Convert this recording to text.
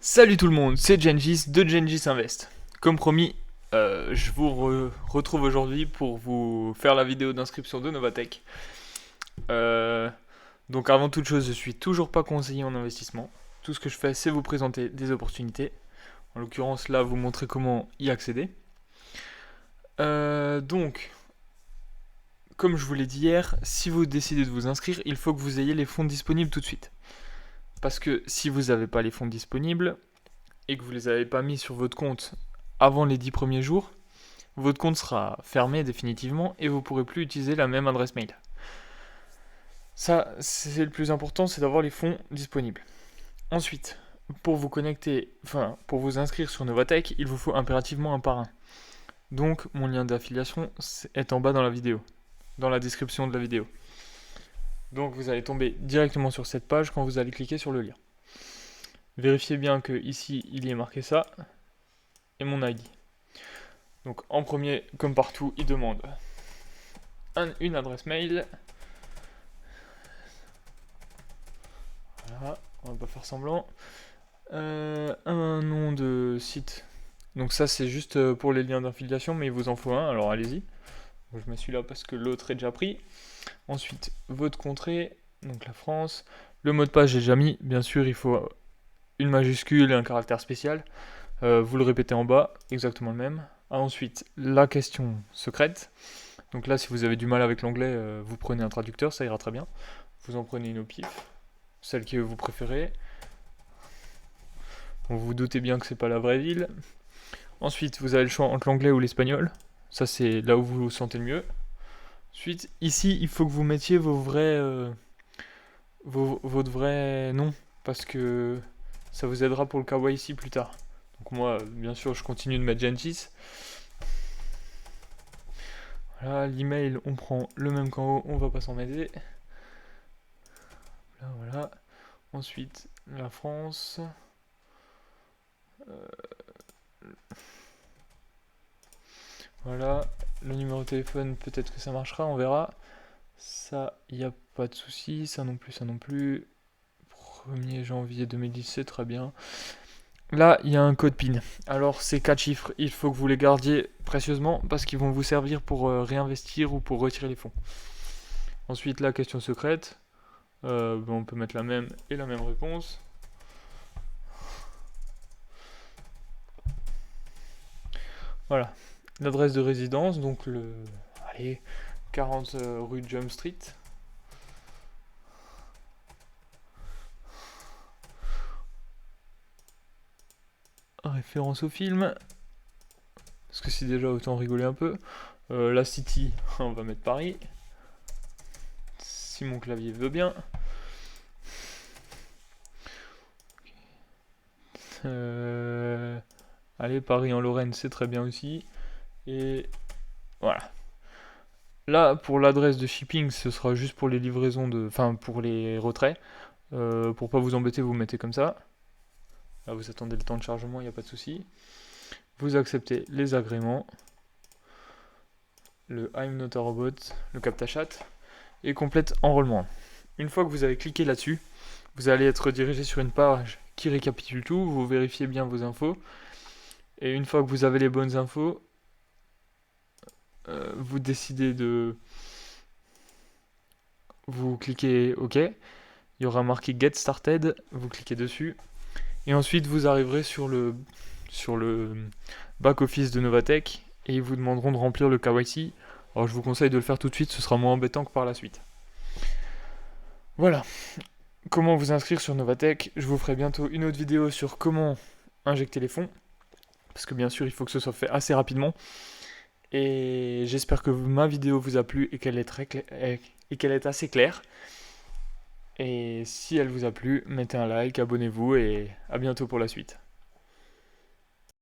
Salut tout le monde, c'est Gengis de Gengis Invest. Comme promis, je vous retrouve aujourd'hui pour vous faire la vidéo d'inscription de Novatech. Euh, donc avant toute chose, je suis toujours pas conseiller en investissement. Tout ce que je fais, c'est vous présenter des opportunités. En l'occurrence, là, vous montrer comment y accéder. Donc, comme je vous l'ai dit hier, si vous décidez de vous inscrire, il faut que vous ayez les fonds disponibles tout de suite. Parce que si vous n'avez pas les fonds disponibles et que vous ne les avez pas mis sur votre compte avant les 10 premiers jours, votre compte sera fermé définitivement et vous ne pourrez plus utiliser la même adresse mail. Ça, c'est le plus important, c'est d'avoir les fonds disponibles. Ensuite, pour vous connecter, pour vous inscrire sur Novatech, il vous faut impérativement un parrain. Donc, mon lien d'affiliation est en bas dans la vidéo, dans la description de la vidéo. Donc, vous allez tomber directement sur cette page quand vous allez cliquer sur le lien. Vérifiez bien que ici, il y est marqué ça et mon ID. Donc, en premier, comme partout, il demande une adresse mail. Voilà, on va pas faire semblant. Un nom de site. Donc ça c'est juste pour les liens d'affiliation, mais il vous en faut un, alors allez-y. Donc, je mets celui-là parce que l'autre est déjà pris. Ensuite, votre contrée, donc la France. Le mot de passe j'ai déjà mis, bien sûr il faut une majuscule et un caractère spécial. Vous le répétez en bas, exactement le même. Ensuite, la question secrète. Donc là, si vous avez du mal avec l'anglais, vous prenez un traducteur, ça ira très bien. Vous en prenez une au pif, celle que vous préférez. Vous vous doutez bien que c'est pas la vraie ville. Ensuite, vous avez le choix entre l'anglais ou l'espagnol. Ça, c'est là où vous vous sentez le mieux. Ensuite, ici, il faut que vous mettiez votre vrai nom, parce que ça vous aidera pour le KYC plus tard. Donc moi, bien sûr, je continue de mettre Gengis. Voilà, l'email, on prend le même qu'en haut, on va pas s'en mêler. Là, voilà. Ensuite, la France. Voilà, le numéro de téléphone, peut-être que ça marchera, on verra. Ça, il n'y a pas de souci, ça non plus, ça non plus. 1er janvier 2017, très bien. Là, il y a un code PIN. Alors, ces 4 chiffres, il faut que vous les gardiez précieusement parce qu'ils vont vous servir pour réinvestir ou pour retirer les fonds. Ensuite, la question secrète. On peut mettre la même et la même réponse. Voilà. L'adresse de résidence, donc allez, 40 rue Jump Street. Référence au film. Parce que c'est déjà autant rigoler un peu. La City, on va mettre Paris. Si mon clavier veut bien. Allez, Paris en Lorraine, c'est très bien aussi. Et voilà. Là, pour l'adresse de shipping, ce sera juste pour les livraisons enfin, pour les retraits. Pour pas vous embêter, vous mettez comme ça. Là, vous attendez le temps de chargement, il n'y a pas de souci. Vous acceptez les agréments. Le I'm not a robot, le CaptchaChat. Et complète enrôlement. Une fois que vous avez cliqué là-dessus, vous allez être dirigé sur une page qui récapitule tout. Vous vérifiez bien vos infos. Et une fois que vous avez les bonnes infos, vous décidez de... Vous cliquez OK. Il y aura marqué Get Started. Vous cliquez dessus. Et ensuite, vous arriverez sur le back-office de Novatech. Et ils vous demanderont de remplir le KYC. Alors, je vous conseille de le faire tout de suite. Ce sera moins embêtant que par la suite. Voilà. Comment vous inscrire sur Novatech. Je vous ferai bientôt une autre vidéo sur comment injecter les fonds. Parce que bien sûr, il faut que ce soit fait assez rapidement. Et j'espère que ma vidéo vous a plu et qu'elle est assez claire. Et si elle vous a plu, mettez un like, abonnez-vous et à bientôt pour la suite.